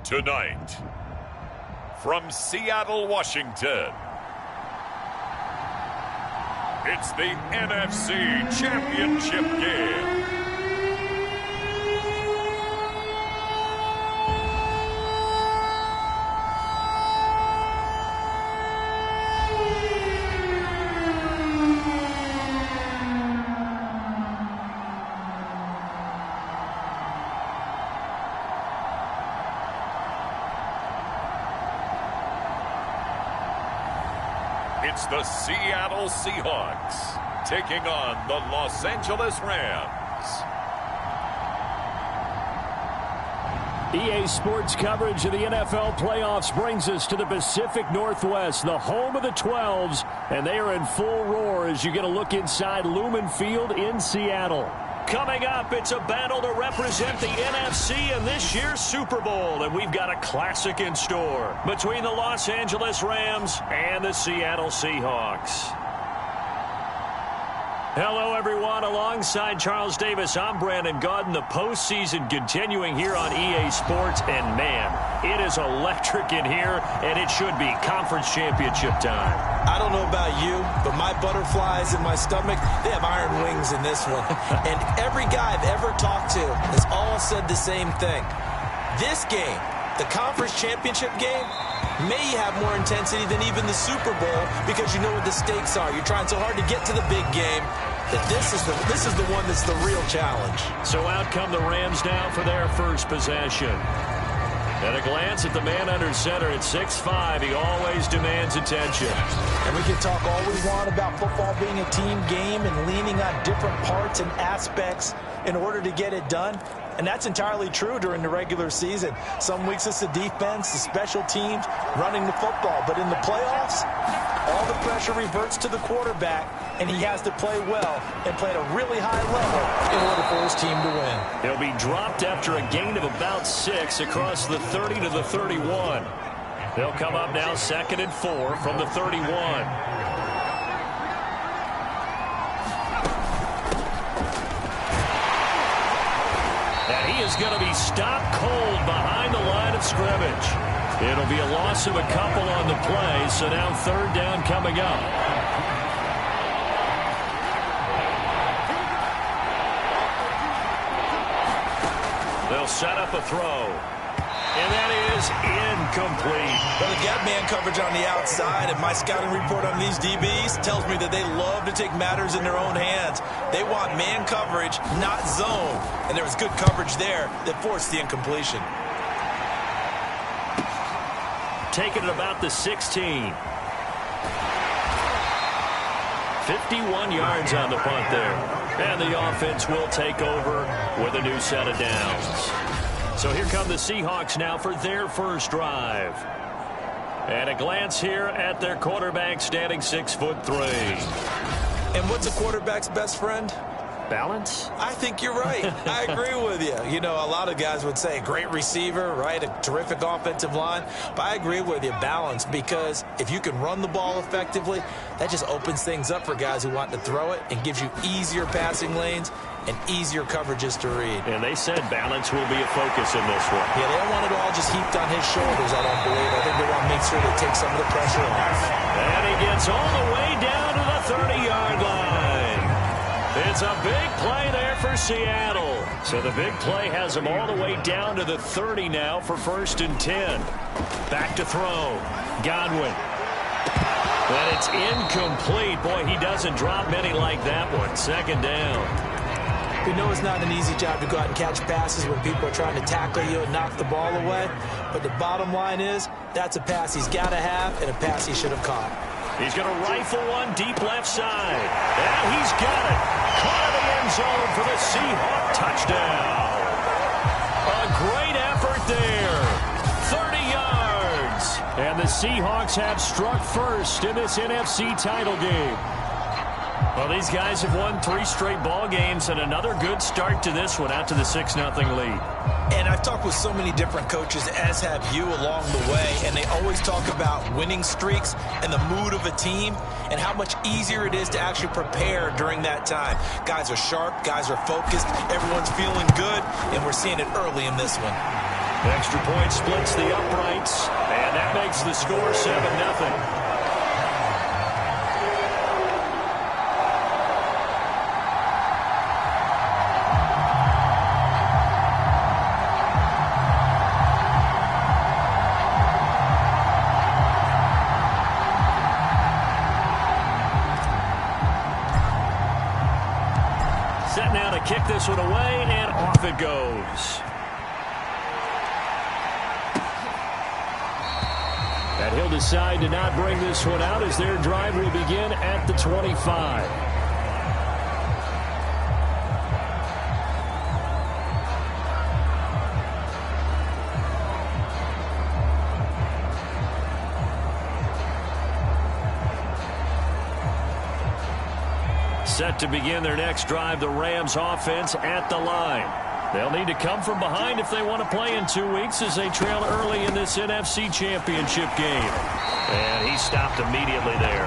Tonight, from Seattle, Washington, it's the NFC Championship game. It's the Seattle Seahawks taking on the Los Angeles Rams. EA Sports coverage of the NFL playoffs brings us to the Pacific Northwest, the home of the 12s, and they are in full roar as you get a look inside Lumen Field in Seattle. Coming up, it's a battle to represent the NFC in this year's Super Bowl, and we've got a classic in store between the Los Angeles Rams and the Seattle Seahawks. Hello, everyone. Alongside Charles Davis, I'm Brandon Gaudin. The postseason continuing here on EA Sports, and man, it is electric in here, and it should be conference championship time. I don't know about you, but my butterflies in my stomach, they have iron wings in this one. And every guy I've ever talked to has all said the same thing. This game, the conference championship game, may have more intensity than even the Super Bowl because you know what the stakes are. You're trying so hard to get to the big game that this is the one that's the real challenge. So out come the Rams now for their first possession. At a glance at the man under center at 6'5", he always demands attention. And we can talk all we want about football being a team game and leaning on different parts and aspects in order to get it done. And that's entirely true during the regular season. Some weeks it's the defense, the special teams, running the football. But in the playoffs, all the pressure reverts to the quarterback, and he has to play well and play at a really high level in order for his team to win. He'll be dropped after a gain of about 6 across the 30 to the 31. They'll come up now 2nd and 4 from the 31. He is going to be stopped cold behind the line of scrimmage. It'll be a loss of a couple on the play, so now 3rd down coming up. They'll set up a throw. And that is incomplete. Well, they've got man coverage on the outside, and my scouting report on these DBs tells me that they love to take matters in their own hands. They want man coverage, not zone. And there was good coverage there that forced the incompletion. Taken at about the 16. 51 yards on the punt there. And the offense will take over with a new set of downs. So here come the Seahawks now for their first drive. And a glance here at their quarterback standing 6'3". And what's a quarterback's best friend? Balance? I think you're right. I agree with you. You know, a lot of guys would say great receiver, right? A terrific offensive line. But I agree with you, balance, because if you can run the ball effectively, that just opens things up for guys who want to throw it and gives you easier passing lanes and easier coverages to read. And they said balance will be a focus in this one. Yeah, they don't want it all just heaped on his shoulders, I don't believe. I think they want to make sure they take some of the pressure off. And he gets all the way down to the 30-yard line. It's a big play there for Seattle. So the big play has him all the way down to the 30 now for 1st and 10. Back to throw. Godwin. But it's incomplete. Boy, he doesn't drop many like that one. 2nd down. We know it's not an easy job to go out and catch passes when people are trying to tackle you and knock the ball away. But the bottom line is, that's a pass he's got to have and a pass he should have caught. He's going to rifle one deep left side. And he's got it. Caught in the end zone for the Seahawk touchdown. A great effort there. 30 yards. And the Seahawks have struck first in this NFC title game. Well, these guys have won 3 straight ball games and another good start to this one out to the 6-0 lead. And I've talked with so many different coaches, as have you, along the way, and they always talk about winning streaks and the mood of a team and how much easier it is to actually prepare during that time. Guys are sharp, guys are focused, everyone's feeling good, and we're seeing it early in this one. Extra point splits the uprights, and that makes the score 7-0. Set now to kick this one away, and off it goes. And he'll decide to not bring this one out as their drive will begin at the 25. Set to begin their next drive, the Rams offense at the line. They'll need to come from behind if they want to play in 2 weeks as they trail early in this NFC Championship game. And he stopped immediately there.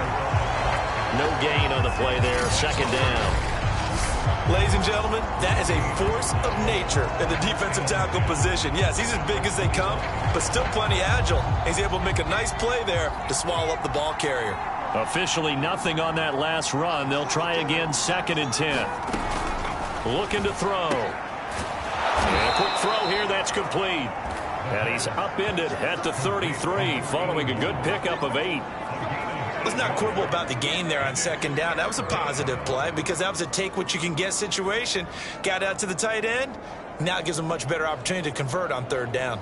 No gain on the play there. Second down. Ladies and gentlemen, that is a force of nature in the defensive tackle position. Yes, he's as big as they come, but still plenty agile. He's able to make a nice play there to swallow up the ball carrier. Officially nothing on that last run. They'll try again 2nd and 10. Looking to throw. And a quick throw here, that's complete. And he's upended at the 33 following a good pickup of 8. Let's not quibble about the gain there on 2nd down. That was a positive play because that was a take-what-you-can-get situation. Got out to the tight end. Now it gives them a much better opportunity to convert on 3rd down.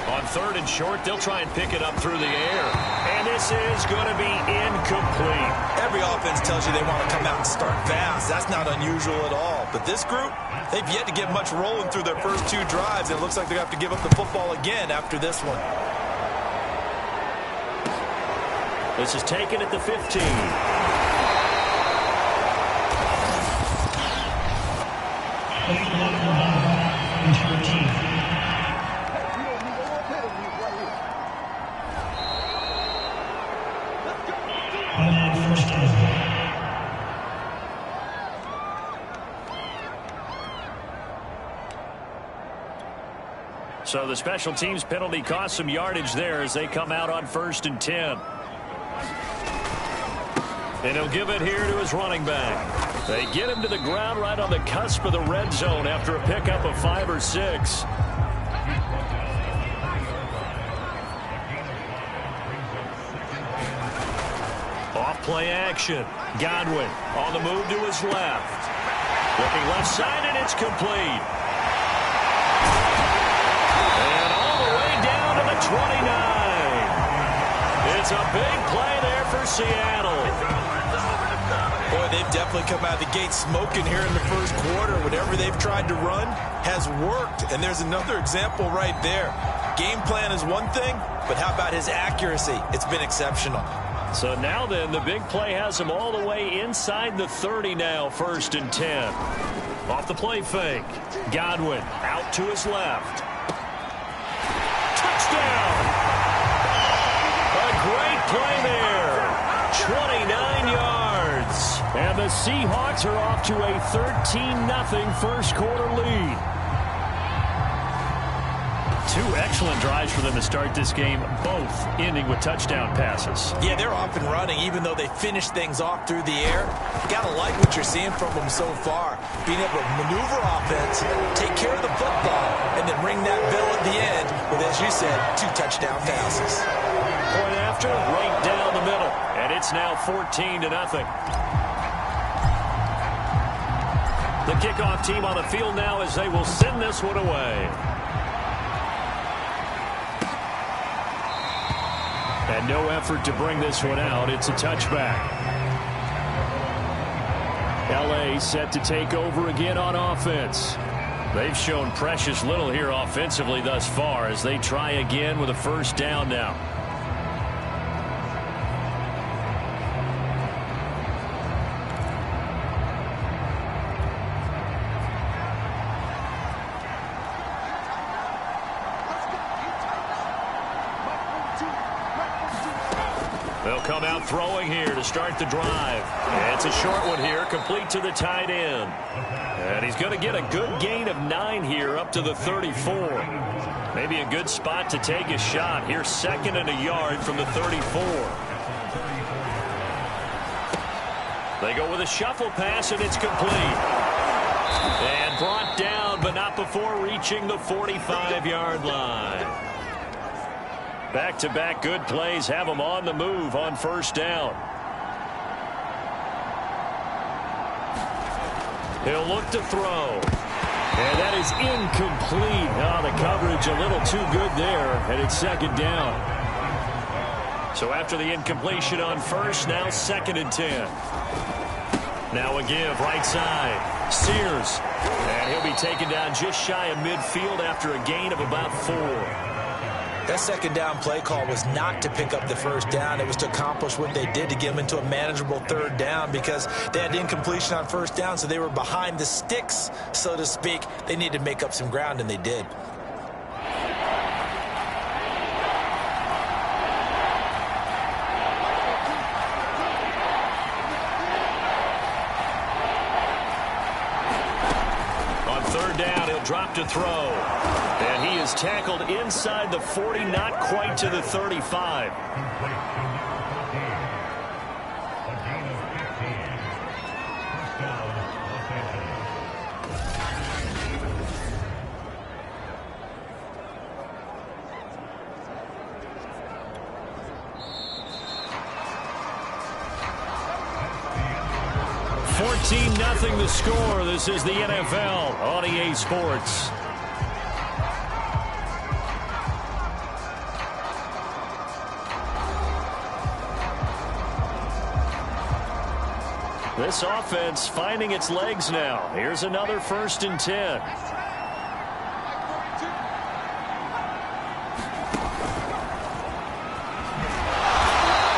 On 3rd and short, they'll try and pick it up through the air. And this is going to be incomplete. Every offense tells you they want to come out and start fast. That's not unusual at all. But this group, they've yet to get much rolling through their first 2 drives. And it looks like they're going to have to give up the football again after this one. This is taken at the 15. So the special teams penalty cost some yardage there as they come out on 1st and 10. And he'll give it here to his running back. They get him to the ground right on the cusp of the red zone after a pickup of 5 or 6. Off play action. Godwin on the move to his left. Looking left side, and it's complete. And all the way down to the 29. It's a big play there for Seattle. Boy, they've definitely come out of the gate smoking here in the first quarter. Whatever they've tried to run has worked. And there's another example right there. Game plan is one thing, but how about his accuracy? It's been exceptional. So now then, the big play has him all the way inside the 30 now, 1st and 10. Off the play fake. Godwin out to his left. Touchdown! A great play there. 29 yards. And the Seahawks are off to a 13-0 first quarter lead. 2 excellent drives for them to start this game, both ending with touchdown passes. Yeah, they're off and running, even though they finished things off through the air. You got to like what you're seeing from them so far. Being able to maneuver offense, take care of the football, and then ring that bell at the end with, as you said, 2 touchdown passes. Point after, right down the middle. And it's now 14-0. The kickoff team on the field now as they will send this one away. And no effort to bring this one out. It's a touchback. L.A. set to take over again on offense. They've shown precious little here offensively thus far as they try again with a first down now. They'll come out throwing here to start the drive. And it's a short one here, complete to the tight end. And he's going to get a good gain of 9 here up to the 34. Maybe a good spot to take a shot. Here's 2nd and a yard from the 34. They go with a shuffle pass, and it's complete. And brought down, but not before reaching the 45-yard line. Back-to-back good plays have them on the move on first down. He'll look to throw. And that is incomplete. Oh, the coverage a little too good there, and it's 2nd down. So after the incompletion on first, now 2nd and 10. Now a give, right side. Sears. And he'll be taken down just shy of midfield after a gain of about 4. That 2nd down play call was not to pick up the first down. It was to accomplish what they did to get them into a manageable 3rd down because they had incompletion on first down, so they were behind the sticks, so to speak. They needed to make up some ground, and they did. On 3rd down, he'll drop to throw. And he is tackled inside the 40, not quite to the 35. Nothing the score. This is the NFL on EA Sports. This offense finding its legs now. Here's another 1st and 10.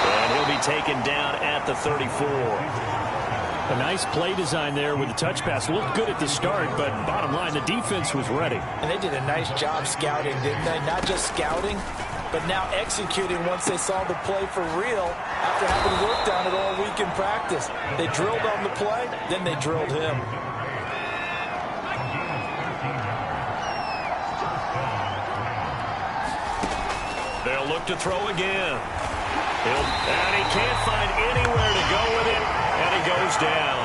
And he'll be taken down at the 34. A nice play design there with the touch pass. Looked good at the start, but bottom line, the defense was ready. And they did a nice job scouting, didn't they? Not just scouting, but now executing once they saw the play for real after having worked on it all week in practice. They drilled on the play, then they drilled him. They'll look to throw again. And he can't find anywhere to go with it. And he goes down.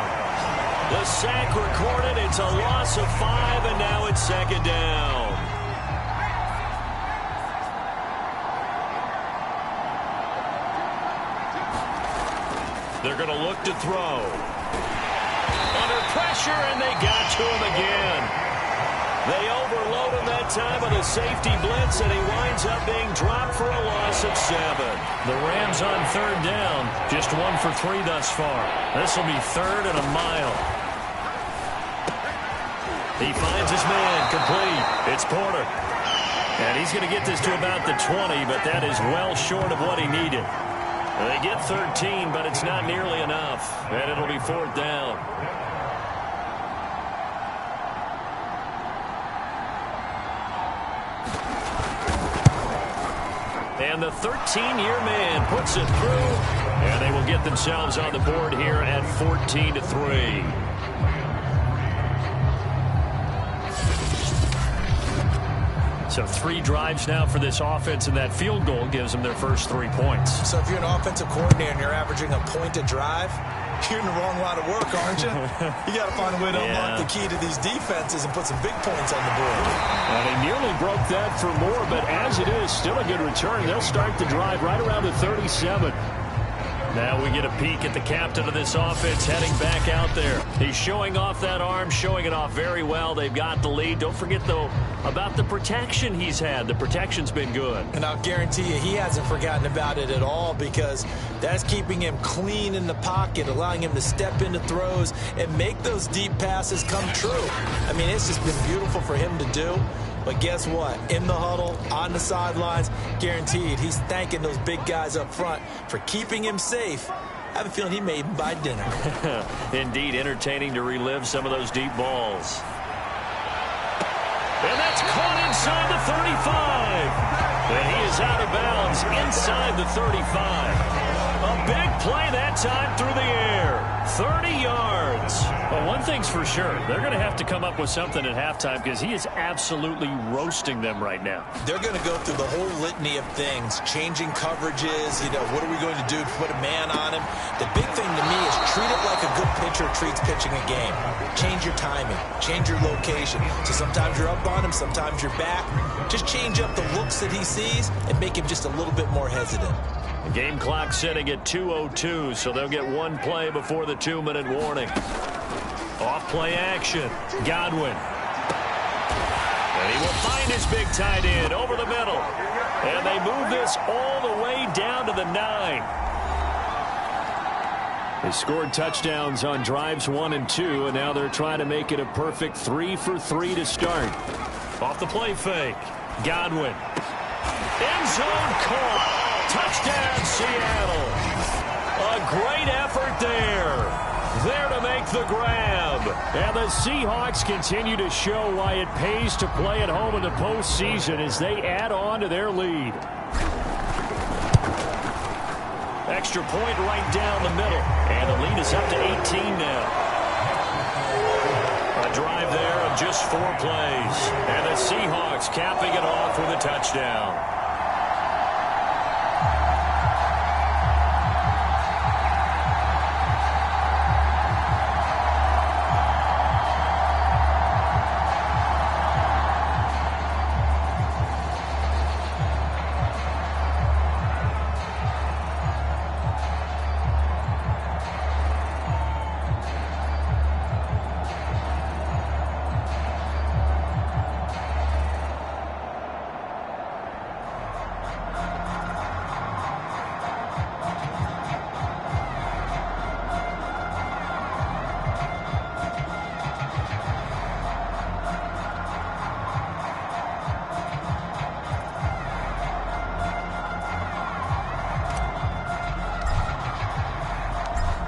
The sack recorded. It's a loss of 5, and now it's 2nd down. They're going to look to throw. Under pressure, and they got to him again. They overload him that time with a safety blitz, and he winds up being dropped for a loss of 7. The Rams on 3rd down, just 1 for 3 thus far. This will be 3rd and a mile. He finds his man, complete. It's Porter. And he's going to get this to about the 20, but that is well short of what he needed. They get 13, but it's not nearly enough, and it'll be 4th down. And the 13-year man puts it through, and they will get themselves on the board here at 14-3. So 3 drives now for this offense, and that field goal gives them their first 3 points. So if you're an offensive coordinator and you're averaging a point a drive, you're in the wrong line of work, aren't you? You got to find a way to unlock the key to these defenses and put some big points on the board. And he nearly broke that for more, but as it is, still a good return. They'll start the drive right around the 37. Now we get a peek at the captain of this offense heading back out there. He's showing off that arm, showing it off very well. They've got the lead. Don't forget, though, about the protection he's had. The protection's been good. And I'll guarantee you he hasn't forgotten about it at all, because that's keeping him clean in the pocket, allowing him to step into throws and make those deep passes come true. I mean, it's just been beautiful for him to do. But guess what? In the huddle, on the sidelines, guaranteed he's thanking those big guys up front for keeping him safe. I have a feeling he may even buy dinner. Indeed, entertaining to relive some of those deep balls. And that's caught inside the 35. And he is out of bounds inside the 35. A big play that time through the air. 30 yards. Well, one thing's for sure. They're going to have to come up with something at halftime because he is absolutely roasting them right now. They're going to go through the whole litany of things, changing coverages, what are we going to do to put a man on him? The big thing to me is treat it like a good pitcher treats pitching a game. Change your timing, change your location. So sometimes you're up on him, sometimes you're back. Just change up the looks that he sees and make him just a little bit more hesitant. The game clock sitting at 2:02, so they'll get one play before the 2-minute warning. Off play action. Godwin. And he will find his big tight end over the middle. And they move this all the way down to the 9. They scored touchdowns on drives 1 and 2, and now they're trying to make it a perfect 3 for 3 to start. Off the play fake. Godwin. End zone caught. Touchdown, Seattle. A great effort there. There to make the grab. And the Seahawks continue to show why it pays to play at home in the postseason as they add on to their lead. Extra point right down the middle. And the lead is up to 18 now. A drive there of just 4 plays. And the Seahawks capping it off with a touchdown.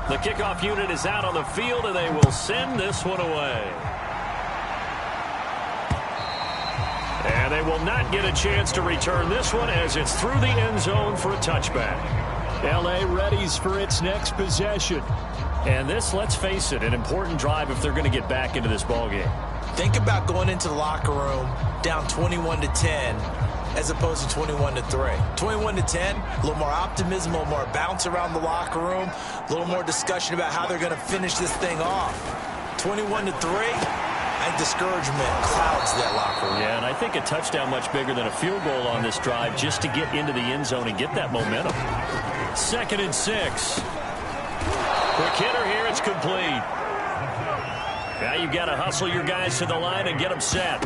The kickoff unit is out on the field, and they will send this one away. And they will not get a chance to return this one as it's through the end zone for a touchback. L.A. readies for its next possession. And this, let's face it, an important drive if they're going to get back into this ballgame. Think about going into the locker room down 21-10 as opposed to 21-3. 21-10, a little more optimism, a little more bounce around the locker room, a little more discussion about how they're going to finish this thing off. 21-3, I think discouragement clouds that locker room. Yeah, and I think a touchdown much bigger than a field goal on this drive just to get into the end zone and get that momentum. 2nd and 6. Quick hitter here, it's complete. Now you've got to hustle your guys to the line and get them set.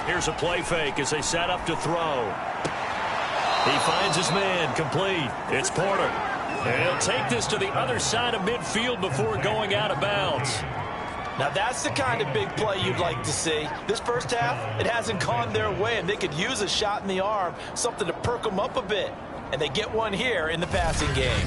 Here's a play fake as they set up to throw. He finds his man, complete. It's Porter. And he'll take this to the other side of midfield before going out of bounds. Now that's the kind of big play you'd like to see. This first half, it hasn't gone their way, and they could use a shot in the arm, something to perk them up a bit. And they get one here in the passing game.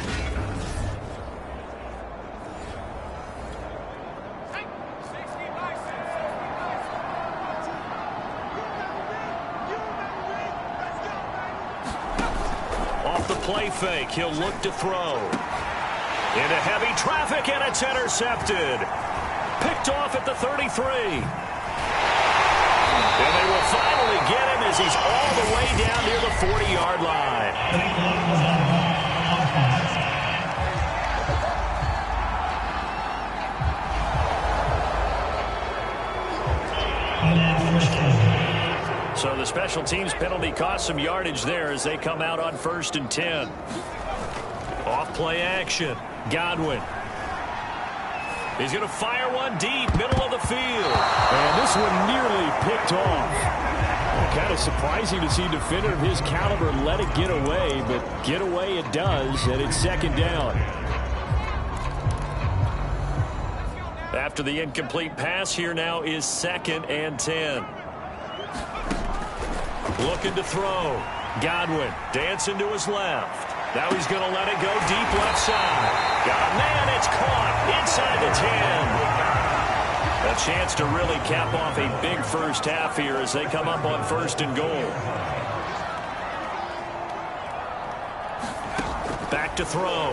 Play fake. He'll look to throw. Into heavy traffic, and it's intercepted. Picked off at the 33. And they will finally get him as he's all the way down near the 40-yard line. So the special teams penalty cost some yardage there as they come out on 1st and 10. Off play action. Godwin. He's going to fire one deep, middle of the field. And this one nearly picked off. Kind of surprising to see a defender of his caliber let it get away, but get away it does, and it's 2nd down. After the incomplete pass, here now is 2nd and 10. Looking to throw. Godwin dancing to his left. Now he's going to let it go deep left side. Got a man, it's caught inside the 10. A chance to really cap off a big first half here as they come up on 1st and goal. Back back to throw.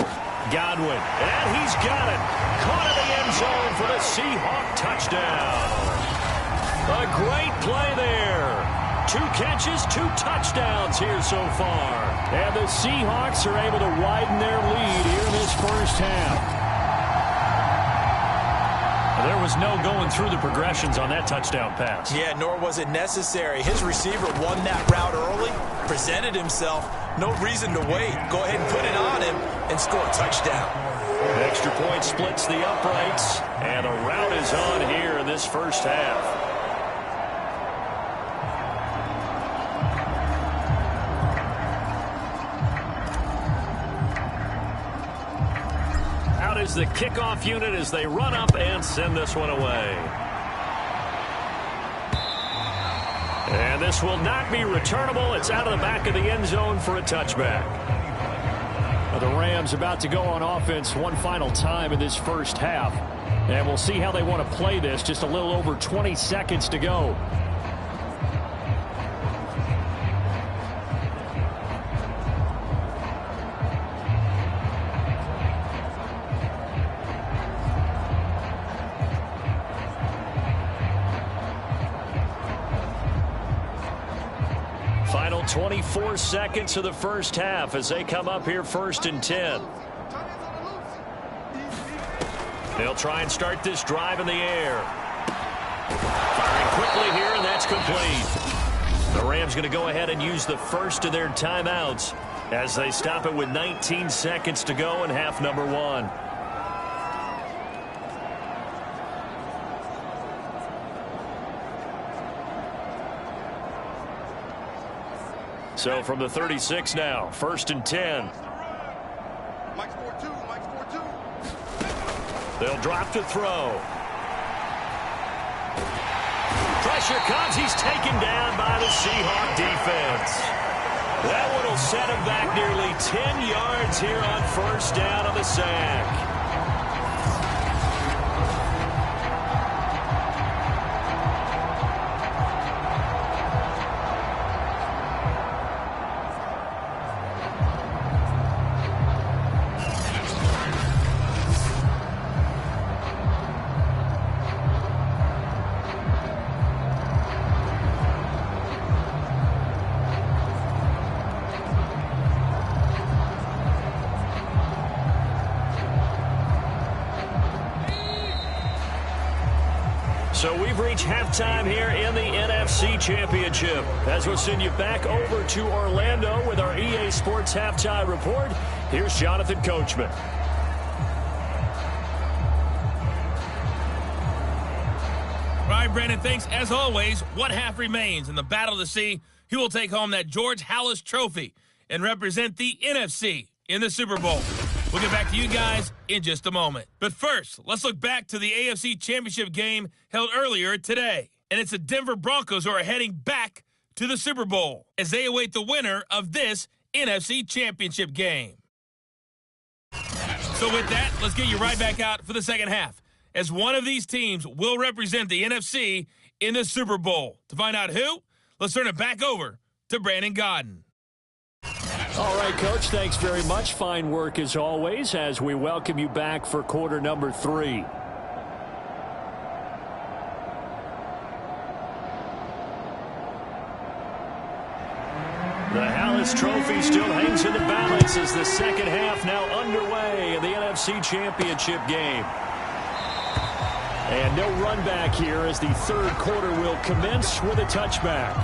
Godwin, and he's got it. Caught in the end zone for the Seahawk touchdown. A great play there. 2 catches, 2 touchdowns here so far. And the Seahawks are able to widen their lead here in this first half. There was no going through the progressions on that touchdown pass. Yeah, nor was it necessary. His receiver won that route early, presented himself. No reason to wait. Go ahead and put it on him and score a touchdown. Extra point splits the uprights, and a route is on here in this first half. Out is the kickoff unit as they run up and send this one away. And this will not be returnable. It's out of the back of the end zone for a touchback. The Rams about to go on offense one final time in this first half. And we'll see how they want to play this. Just a little over 20 seconds to go. Final 24 seconds of the first half as they come up here 1st and 10. They'll try and start this drive in the air. Firing quickly here, and that's complete. The Rams going to go ahead and use the first of their timeouts as they stop it with 19 seconds to go in half number 1. So from the 36 now, 1st and 10. They'll drop to throw. Pressure comes. He's taken down by the Seahawk defense. That one will set him back nearly 10 yards here on 1st down on the sack. So we've reached halftime here in the NFC Championship. As we'll send you back over to Orlando with our EA Sports Halftime Report, here's Jonathan Coachman. All right, Brandon, thanks. As always, one half remains in the battle to see who will take home that George Halas Trophy and represent the NFC in the Super Bowl. We'll get back to you guys in just a moment. But first, let's look back to the AFC Championship game held earlier today. And it's the Denver Broncos who are heading back to the Super Bowl as they await the winner of this NFC Championship game. So with that, let's get you right back out for the second half, as one of these teams will represent the NFC in the Super Bowl. To find out who, let's turn it back over to Brandon Godden. All right, Coach, thanks very much. Fine work as always as we welcome you back for quarter number 3. The Halas Trophy still hangs in the balance as the second half now underway in the NFC Championship game. And no run back here as the third quarter will commence with a touchback.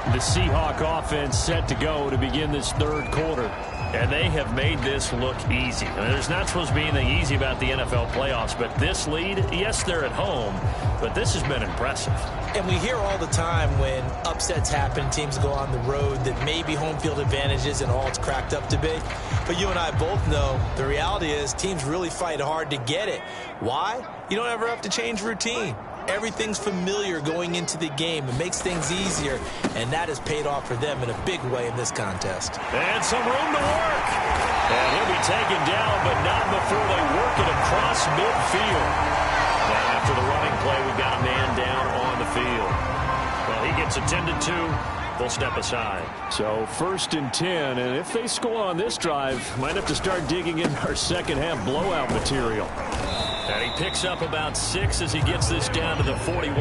The Seahawk offense set to go to begin this third quarter. And they have made this look easy. I mean, there's not supposed to be anything easy about the NFL playoffs, but this lead, yes, they're at home, but this has been impressive. And we hear all the time when upsets happen, teams go on the road, that maybe home field advantage isn't all it's cracked up to be. But you and I both know the reality is teams really fight hard to get it. Why? You don't ever have to change routine. Everything's familiar going into the game. It makes things easier, and that has paid off for them in a big way in this contest. And some room to work. And he'll be taken down, but not before they work it across midfield. Now, after the running play, we've got a man down on the field. Well, he gets attended to, They'll step aside. So 1st and 10, and if they score on this drive, might have to start digging in our second half blowout material. And he picks up about 6 as he gets this down to the 41.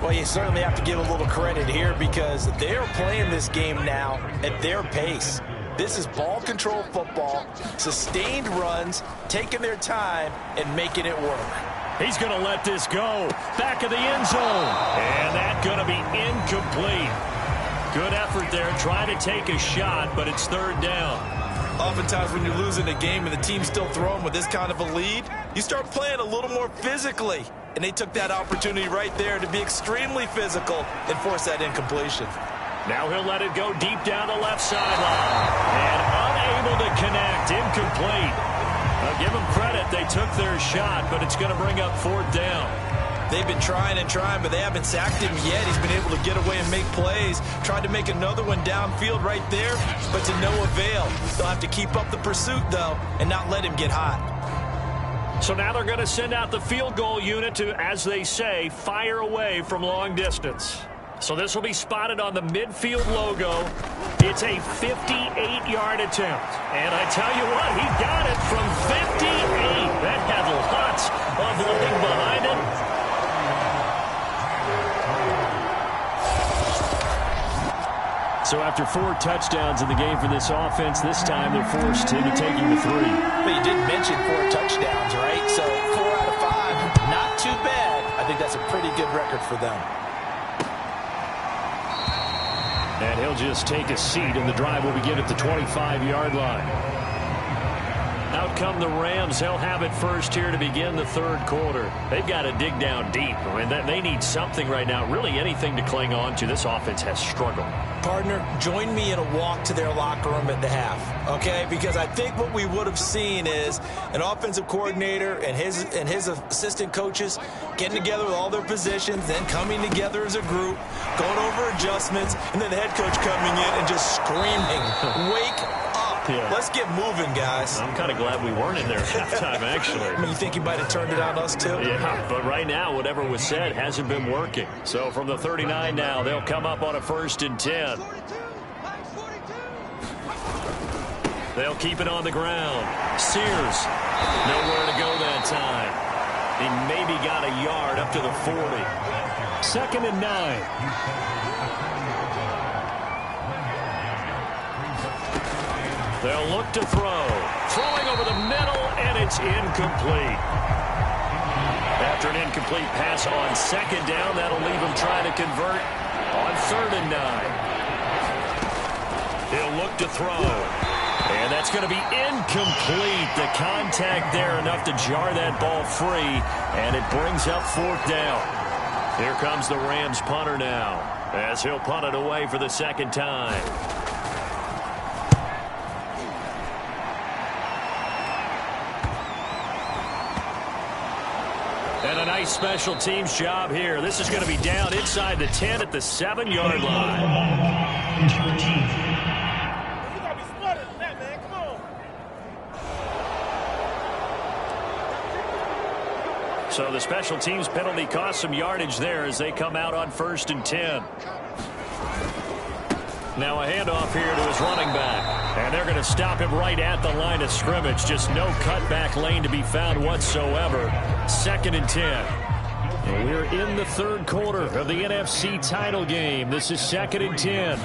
Well, you certainly have to give a little credit here because they're playing this game now at their pace. This is ball control football, sustained runs, taking their time and making it work. He's going to let this go. Back of the end zone. And that's going to be incomplete. Good effort there, trying to take a shot, but it's 3rd down. Oftentimes when you're losing a game and the team's still throwing with this kind of a lead, you start playing a little more physically. And they took that opportunity right there to be extremely physical and force that incompletion. Now he'll let it go deep down the left sideline. And unable to connect, incomplete. I'll give them credit, they took their shot, but it's going to bring up 4th down. They've been trying and trying, but they haven't sacked him yet. He's been able to get away and make plays. Tried to make another one downfield right there, but to no avail. They'll have to keep up the pursuit, though, and not let him get hot. So now they're going to send out the field goal unit to, as they say, fire away from long distance. So this will be spotted on the midfield logo. It's a 58-yard attempt. And I tell you what, he got it from 58. That had lots of leg behind it. So after 4 touchdowns in the game for this offense, this time they're forced into taking the 3. But you did mention 4 touchdowns, right? So 4 out of 5, not too bad. I think that's a pretty good record for them. And he'll just take a seat, and the drive will begin at the 25-yard line. Out come the Rams. They'll have it first here to begin the 3rd quarter. They've got to dig down deep. I mean, they need something right now, really anything to cling on to. This offense has struggled. Partner, join me in a walk to their locker room at the half, okay? Because I think what we would have seen is an offensive coordinator and his assistant coaches getting together with all their positions, then coming together as a group, going over adjustments, and then the head coach coming in and just screaming, wake up. Yeah. Let's get moving, guys. I'm kind of glad we weren't in there at halftime, actually. I mean, you think he might have turned it on us, too? Yeah, but right now, whatever was said hasn't been working. So from the 39 now, they'll come up on a 1st and 10. They'll keep it on the ground. Sears, nowhere to go that time. He maybe got a yard up to the 40. 2nd and 9. They'll look to throw. Throwing over the middle, and it's incomplete. After an incomplete pass on 2nd down, that'll leave him trying to convert on 3rd and 9. He'll look to throw. And that's going to be incomplete. The contact there enough to jar that ball free, and it brings up 4th down. Here comes the Rams punter now, as he'll punt it away for the 2nd time. And a nice special teams job here. This is going to be down inside the 10 at the 7-yard line. So the special teams penalty cost some yardage there as they come out on 1st and 10. Now a handoff here to his running back. And they're going to stop him right at the line of scrimmage. Just no cutback lane to be found whatsoever. 2nd and 10. And we're in the 3rd quarter of the NFC title game. This is 2nd and 10.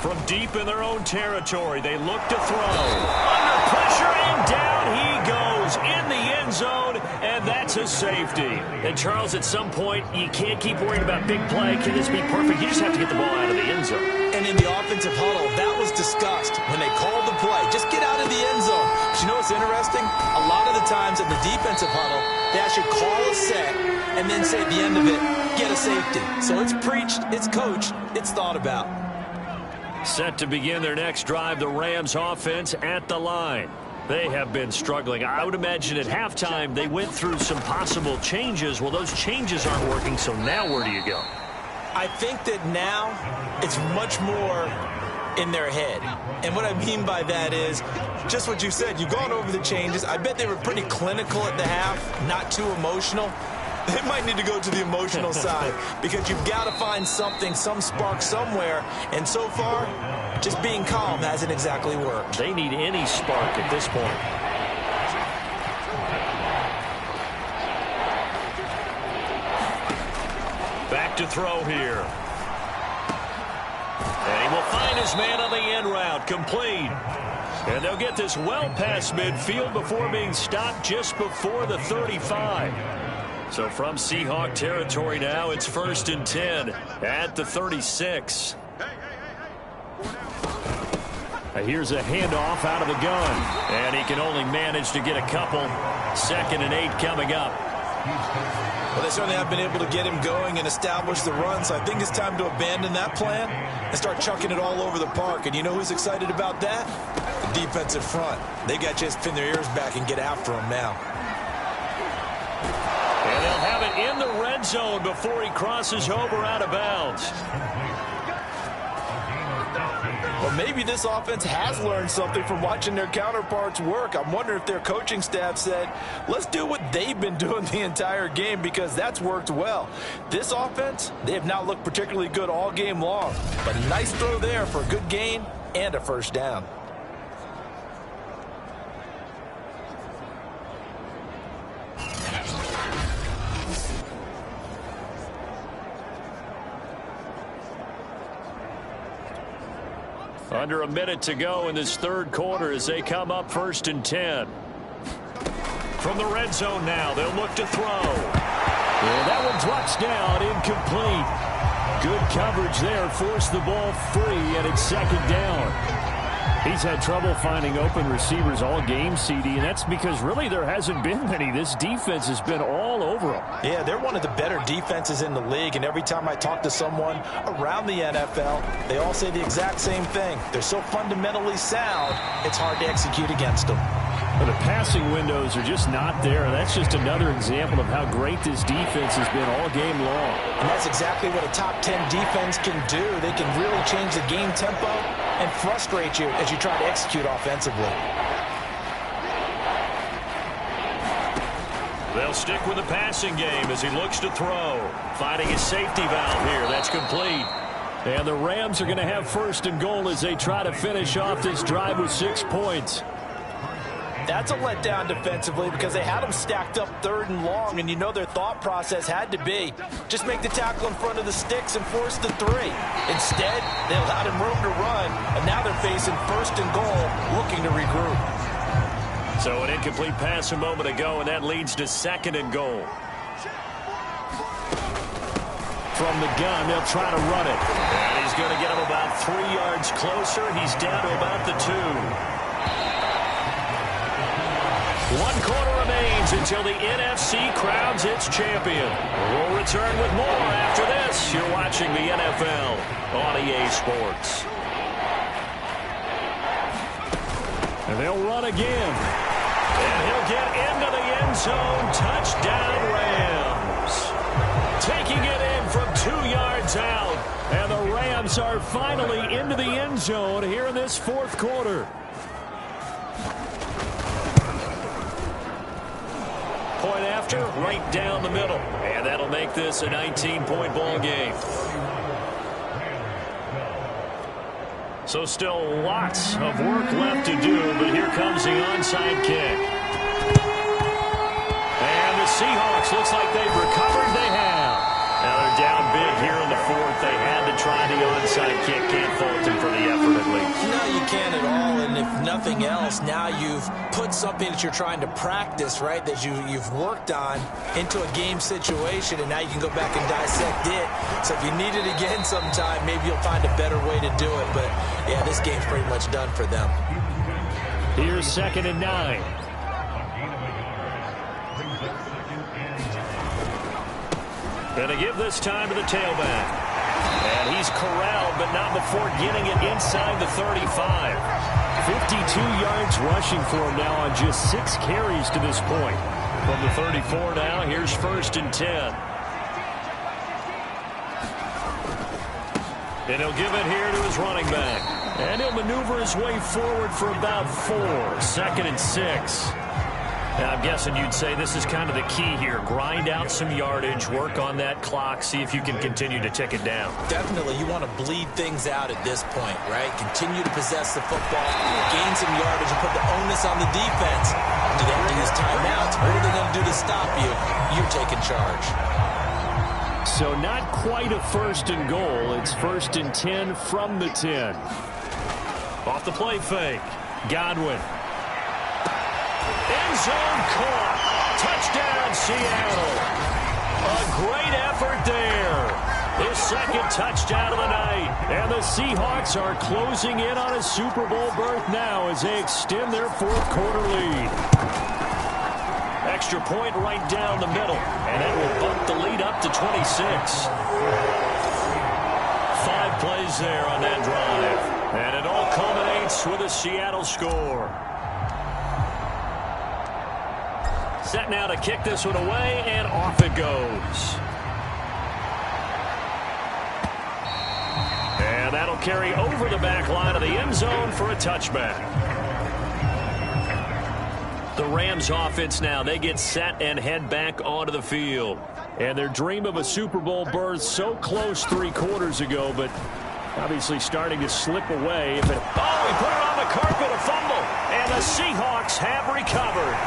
From deep in their own territory, they look to throw. Under pressure, and down he goes in the end zone, and that's a safety. And, Charles, at some point, you can't keep worrying about big play. Can this be perfect? You just have to get the ball out of the end zone. And in the offensive huddle, that was discussed when they called the play. Just get out of the end zone. But you know what's interesting? A lot of the times in the defensive huddle, they actually call a set and then say at the end of it, get a safety. So it's preached, it's coached, it's thought about. Set to begin their next drive, the Rams offense at the line. They have been struggling. I would imagine at halftime they went through some possible changes. Well, those changes aren't working, so now where do you go? I think that now it's much more in their head. And what I mean by that is just what you said. You've gone over the changes. I bet they were pretty clinical at the half, not too emotional. They might need to go to the emotional side because you've got to find something, some spark somewhere. And so far, just being calm hasn't exactly worked. They need any spark at this point. Back to throw here. And he will find his man on the end route, complete. And they'll get this well past midfield before being stopped just before the 35. So from Seahawk territory now, it's 1st and 10 at the 36. Here's a handoff out of the gun. And he can only manage to get a couple. 2nd and 8 coming up. Well, they certainly have been able to get him going and establish the run, so I think it's time to abandon that plan and start chucking it all over the park. And you know who's excited about that? The defensive front. They got to just pin their ears back and get after him now. And they'll have it in the red zone before he crosses over out of bounds. Well, maybe this offense has learned something from watching their counterparts work. I'm wondering if their coaching staff said, let's do what they've been doing the entire game, because that's worked well. This offense, they have not looked particularly good all game long. But a nice throw there for a good gain and a first down. Under a minute to go in this third quarter as they come up 1st and 10. From the red zone now, they'll look to throw. And that one drops down, incomplete. Good coverage there, forced the ball free, and it's 2nd down. He's had trouble finding open receivers all game, CD, and that's because really there hasn't been many. This defense has been all over them. Yeah, they're one of the better defenses in the league, and every time I talk to someone around the NFL, they all say the exact same thing. They're so fundamentally sound, it's hard to execute against them. But the passing windows are just not there. That's just another example of how great this defense has been all game long. And that's exactly what a top 10 defense can do. They can really change the game tempo and frustrate you as you try to execute offensively. They'll stick with the passing game as he looks to throw. Finding his safety valve here. That's complete. And the Rams are going to have 1st and goal as they try to finish off this drive with 6 points. That's a letdown defensively because they had them stacked up 3rd and long, and you know their thought process had to be just make the tackle in front of the sticks and force the 3. Instead, they allowed him room to run, and now they're facing 1st and goal, looking to regroup. So an incomplete pass a moment ago, and that leads to 2nd and goal. From the gun, they'll try to run it. And he's going to get him about 3 yards closer. He's down to about the 2. 1 quarter remains until the NFC crowns its champion. We'll return with more after this. You're watching the NFL on EA Sports. And they'll run again. And he'll get into the end zone. Touchdown, Rams. Taking it in from 2 yards out. And the Rams are finally into the end zone here in this 4th quarter. Point after, right down the middle. And that'll make this a 19-point ball game. So still lots of work left to do, but here comes the onside kick. And the Seahawks, looks like they've recovered. They have. Now they're down big here in the 4th. They had to try the onside kick. Can't fault them for the effort at least. No, you can't at all. And if nothing else, now you've put something that you're trying to practice, right, that you've worked on into a game situation, and now you can go back and dissect it. So if you need it again sometime, maybe you'll find a better way to do it. But, yeah, this game's pretty much done for them. Here's 2nd and 9. And they give this time to the tailback. And he's corralled, but not before getting it inside the 35. 52 yards rushing for him now on just 6 carries to this point. From the 34 now, here's 1st and 10. And he'll give it here to his running back. And he'll maneuver his way forward for about 4. 2nd and 6. Now, I'm guessing you'd say this is kind of the key here. Grind out some yardage, work on that clock, see if you can continue to tick it down. Definitely, you want to bleed things out at this point, right? Continue to possess the football, gain some yardage, and put the onus on the defense. Do they have to use timeouts? What are they going to do to stop you? You're taking charge. So not quite a 1st and goal. It's 1st and 10 from the 10. Off the play fake. Godwin. End zone caught. Touchdown, Seattle. A great effort there. His 2nd touchdown of the night. And the Seahawks are closing in on a Super Bowl berth now as they extend their 4th quarter lead. Extra point right down the middle. And that will bump the lead up to 26. 5 plays there on that drive. And it all culminates with a Seattle score. Set now to kick this one away, and off it goes. And that'll carry over the back line of the end zone for a touchback. The Rams offense now, they get set and head back onto the field. And their dream of a Super Bowl berth so close 3 quarters ago, but obviously starting to slip away. He put it on the carpet, a fumble, and the Seahawks have recovered.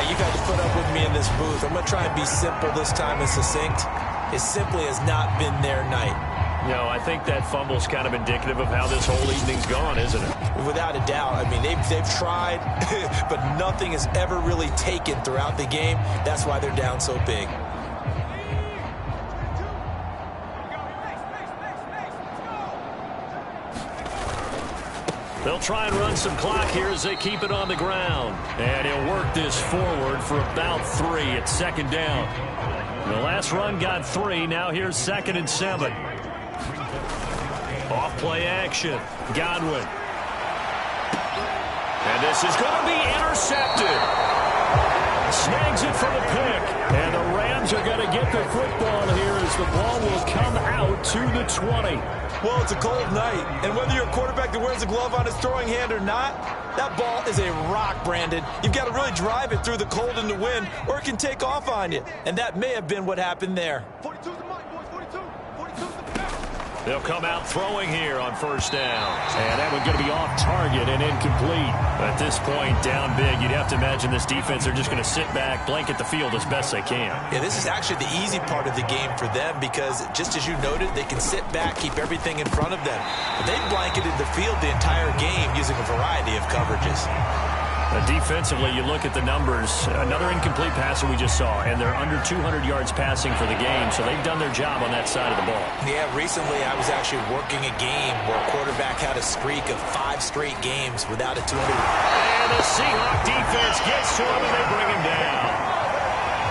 You've had to put up with me in this booth. I'm going to try and be simple this time and succinct. It simply has not been their night. No, I think that fumble's kind of indicative of how this whole evening's gone, isn't it? Without a doubt. I mean, they've tried, but nothing has ever really taken throughout the game. That's why they're down so big. They'll try and run some clock here as they keep it on the ground. And he'll work this forward for about 3 at 2nd down. The last run got 3. Now here's 2nd and 7. Off play action. Godwin. And this is going to be intercepted. Snags it for the pick. And the Rams are going to get the football here as the ball will come out to the 20. Well, it's a cold night, and whether you're a quarterback that wears a glove on his throwing hand or not, that ball is a rock, Brandon. You've got to really drive it through the cold and the wind, or it can take off on you. And that may have been what happened there. 42's the mic, boys. 42's the pass. They'll come out throwing here on 1st down. And that one's going to be off target and incomplete. At this point, down big, you'd have to imagine this defense are just going to sit back, blanket the field as best they can. Yeah, this is actually the easy part of the game for them because, just as you noted, they can sit back, keep everything in front of them. But they've blanketed the field the entire game using a variety of coverages. Defensively, you look at the numbers. Another incomplete passer we just saw, and they're under 200 yards passing for the game, so they've done their job on that side of the ball. Yeah, recently I was actually working a game where a quarterback had a streak of 5 straight games without a 200. And the Seahawks defense gets to him, and they bring him down.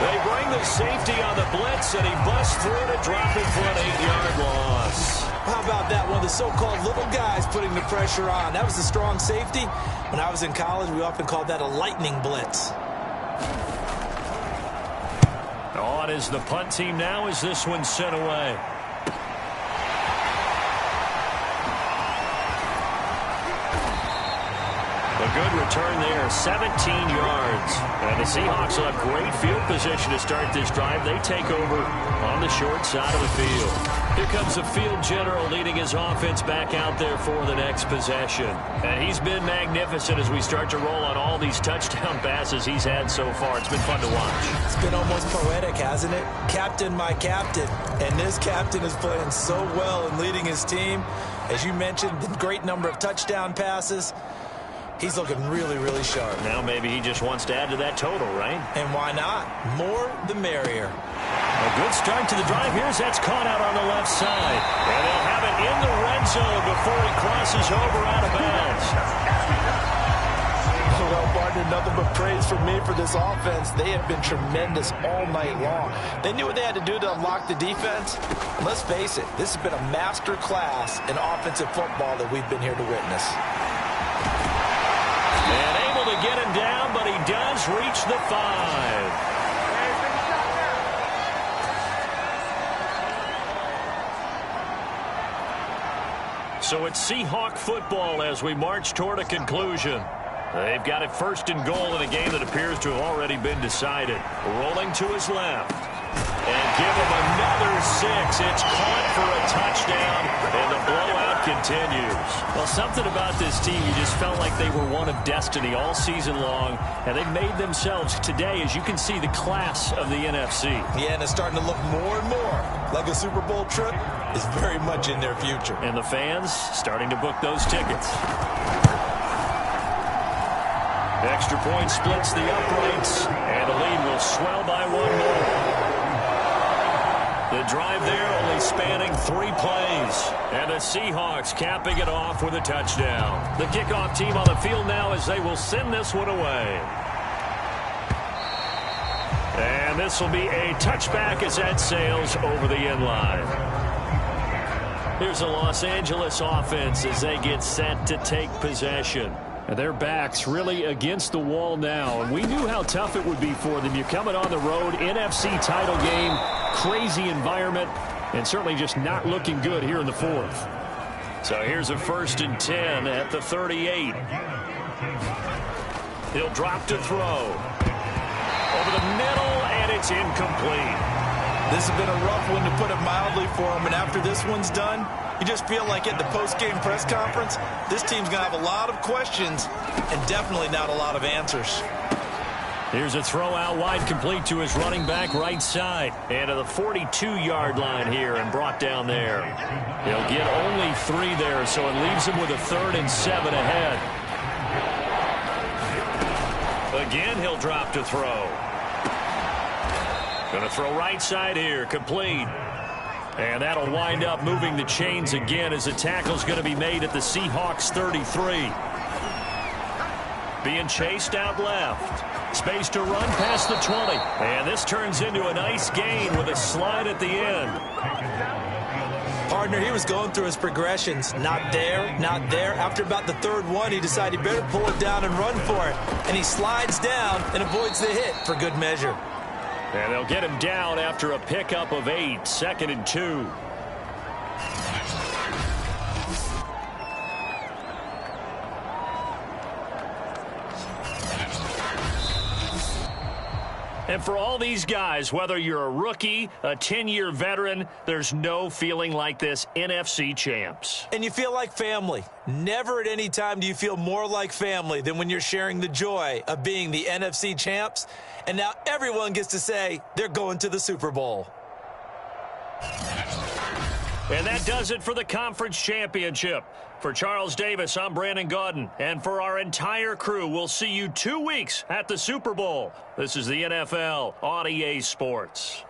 They bring the safety on the blitz, and he busts through to drop it for an 8-yard loss. How about that? One of the so-called little guys putting the pressure on. That was a strong safety. When I was in college, we often called that a lightning blitz. On is the punt team now as this one's sent away. A good return there, 17 yards. And the Seahawks will have great field position to start this drive. They take over on the short side of the field. Here comes the field general leading his offense back out there for the next possession. And he's been magnificent as we start to roll on all these touchdown passes he's had so far. It's been fun to watch. It's been almost poetic, hasn't it? Captain, my captain. And this captain is playing so well and leading his team. As you mentioned, the great number of touchdown passes. He's looking really, really sharp. Now maybe he just wants to add to that total, right? And why not? More the merrier. A good start to the drive here as that's caught out on the left side. And they'll have it in the red zone before he crosses over out of bounds. Well, partner, nothing but praise from me for this offense. They have been tremendous all night long. They knew what they had to do to unlock the defense. And let's face it, this has been a master class in offensive football that we've been here to witness. And able to get him down, but he does reach the 5. So it's Seahawk football as we march toward a conclusion. They've got it first and goal in a game that appears to have already been decided. Rolling to his left. And give him another 6. It's caught for a touchdown, and the blowout continues. Well, something about this team, you just felt like they were one of destiny all season long, and they've made themselves today, as you can see, the class of the NFC. Yeah, and it's starting to look more and more like a Super Bowl trip is very much in their future. And the fans starting to book those tickets. Extra point splits the uprights, and the lead will swell by 1 more. The drive there only spanning 3 plays. And the Seahawks capping it off with a touchdown. The kickoff team on the field now as they will send this one away. And this will be a touchback as that sails over the end line. Here's the Los Angeles offense as they get set to take possession. And their backs really against the wall now. And we knew how tough it would be for them. You're coming on the road, NFC title game, crazy environment, and certainly just not looking good here in the 4th. So here's a 1st and 10 at the 38. He'll drop to throw. Over the middle, and it's incomplete. This has been a rough one, to put it mildly, for him. And after this one's done, you just feel like at the post-game press conference, this team's going to have a lot of questions and definitely not a lot of answers. Here's a throw out wide, complete to his running back right side. And to the 42-yard line here and brought down there. He'll get only 3 there, so it leaves him with a 3rd and 7 ahead. Again, he'll drop to throw. Going to throw right side here, complete. And that'll wind up moving the chains again as the tackle's going to be made at the Seahawks 33. Being chased out left. Space to run past the 20. And this turns into a nice gain with a slide at the end. Partner, he was going through his progressions. Not there, not there. After about the 3rd one, he decided he better pull it down and run for it. And he slides down and avoids the hit for good measure. And they'll get him down after a pickup of 8, 2nd and 2. And for all these guys, whether you're a rookie, a 10-year veteran, there's no feeling like this NFC champs. And you feel like family. Never at any time do you feel more like family than when you're sharing the joy of being the NFC champs. And now everyone gets to say they're going to the Super Bowl. And that does it for the conference championship. For Charles Davis, I'm Brandon Gaudin. And for our entire crew, we'll see you 2 weeks at the Super Bowl. This is the NFL on EA Sports.